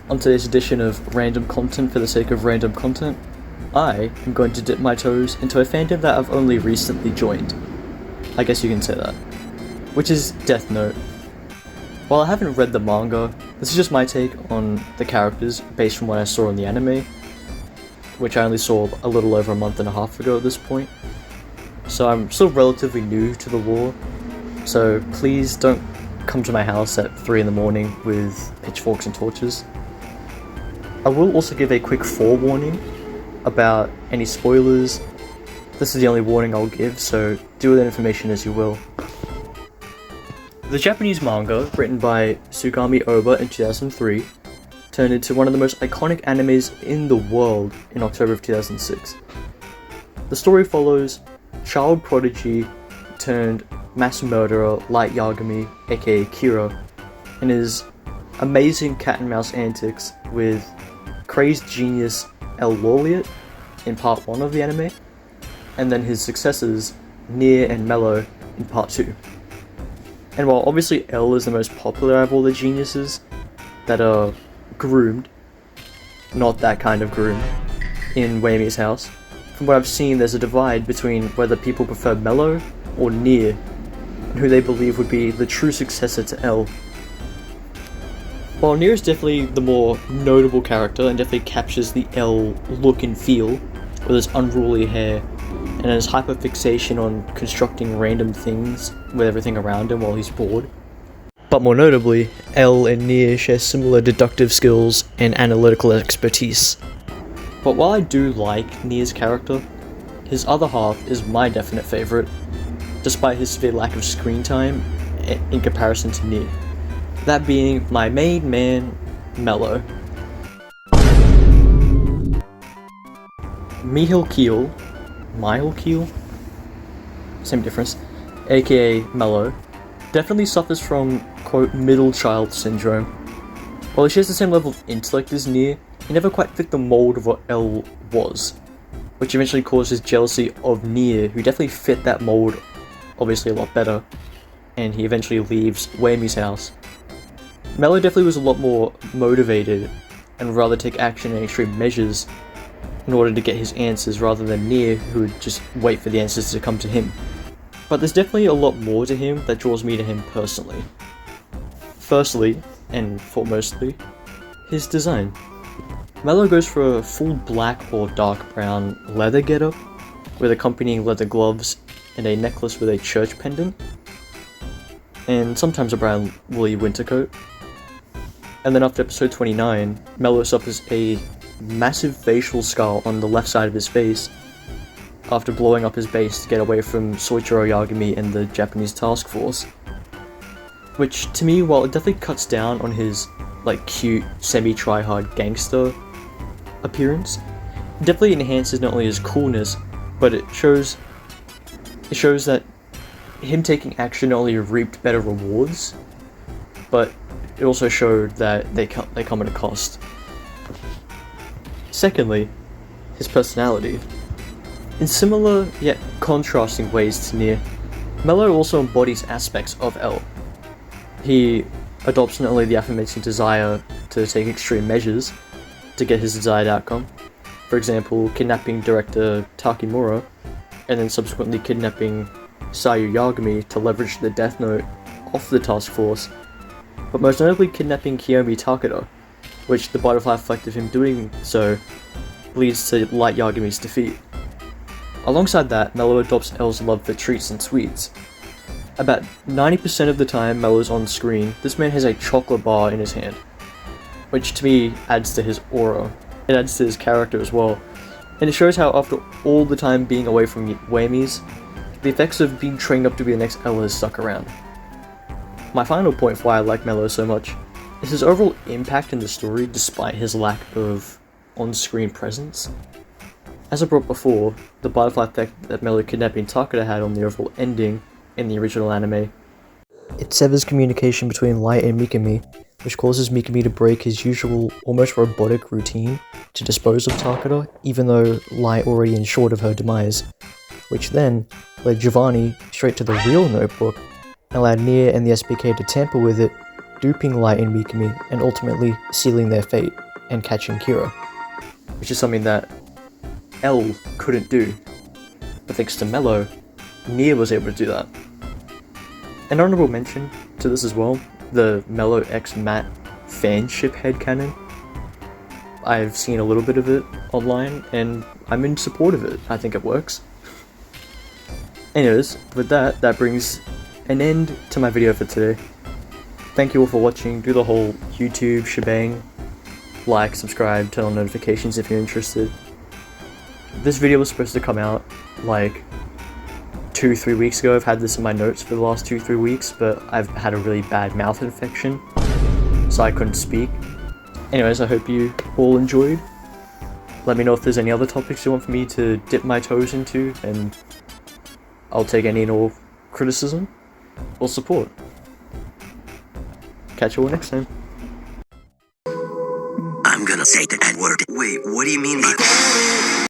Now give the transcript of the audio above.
On today's edition of Random Content for the sake of random content, I am going to dip my toes into a fandom that I've only recently joined. I guess you can say that. Which is Deathnote. While I haven't read the manga, this is just my take on the characters based from what I saw in the anime, which I only saw a little over a month and a half ago at this point. So I'm still relatively new to the lore, so please don't come to my house at 3 in the morning with pitchforks and torches. I will also give a quick forewarning about any spoilers. This is the only warning I'll give, so deal with that information as you will. The Japanese manga, written by Tsugami Oba in 2003, turned into one of the most iconic animes in the world in October of 2006. The story follows child prodigy turned mass murderer Light Yagami, aka Kira, and his amazing cat and mouse antics with crazed genius El Laureate in part 1 of the anime, and then his successors Nier and Mello in part 2. And while obviously L is the most popular of all the geniuses that are groomed, not that kind of groomed, in Wami's house, from what I've seen there's a divide between whether people prefer Mello or Nier, and who they believe would be the true successor to L. While Nier is definitely the more notable character and definitely captures the L look and feel, with his unruly hair and his hyperfixation on constructing random things with everything around him while he's bored. But more notably, L and Nier share similar deductive skills and analytical expertise. But while I do like Nier's character, his other half is my definite favourite, despite his severe lack of screen time in comparison to Nier. That being my main man, Mello. Mihael Keehl? Same difference, aka Mello, definitely suffers from, quote, middle child syndrome. While he shares the same level of intellect as Nier, he never quite fit the mold of what L was, which eventually caused his jealousy of Nier, who definitely fit that mold obviously a lot better, and he eventually leaves Wami's house. Mello definitely was a lot more motivated and would rather take action and extreme measures in order to get his answers rather than Nier, who would just wait for the answers to come to him. But there's definitely a lot more to him that draws me to him personally. Firstly, and foremostly, his design. Mello goes for a full black or dark brown leather getup, with accompanying leather gloves and a necklace with a church pendant, and sometimes a brown woolly winter coat. And then after episode 29, Mello suffers a massive facial scar on the left side of his face after blowing up his base to get away from Soichiro Yagami and the Japanese task force. Which, to me, while it definitely cuts down on his, cute, semi-try-hard gangster appearance, it definitely enhances not only his coolness, but it shows that him taking action not only reaped better rewards, but it also showed that they come at a cost. Secondly, his personality. In similar yet contrasting ways to Nier, Mello also embodies aspects of L. He adopts not only the aforementioned desire to take extreme measures to get his desired outcome, for example, kidnapping director Takimura, and then subsequently kidnapping Sayu Yagami to leverage the Deathnote off the task force, but most notably kidnapping Kiyomi Takeda, which the butterfly effect of him doing so leads to Light Yagami's defeat. Alongside that, Mello adopts L's love for treats and sweets. About 90% of the time Mello's on screen, this man has a chocolate bar in his hand, which to me adds to his aura. It adds to his character as well, and it shows how after all the time being away from Wami's, the effects of being trained up to be the next L has stuck around. My final point for why I like Mello so much is his overall impact in the story despite his lack of on-screen presence. As I brought before, the butterfly effect that Mello kidnapping Takeda had on the overall ending in the original anime. It severs communication between Light and Mikami, which causes Mikami to break his usual, almost robotic routine to dispose of Takeda, even though Light already ensured of her demise, which then led Giovanni straight to the real notebook and allowed Nier and the SPK to tamper with it duping Light and Mikami and ultimately sealing their fate and catching Kira, which is something that L couldn't do, but thanks to Mello, Nia was able to do that. An honorable mention to this as well, the Mello x Matt fanship headcanon. I've seen a little bit of it online, and I'm in support of it. I think it works. Anyways, with that brings an end to my video for today. Thank you all for watching. Do the whole YouTube shebang. Like, subscribe, turn on notifications if you're interested. This video was supposed to come out like 2-3 weeks ago. I've had this in my notes for the last 2-3 weeks, but I've had a really bad mouth infection, so I couldn't speak. Anyways, I hope you all enjoyed. Let me know if there's any other topics you want for me to dip my toes into, and I'll take any and all criticism or support. Catch you all next time. I'm gonna say the N-word. Wait, what do you mean by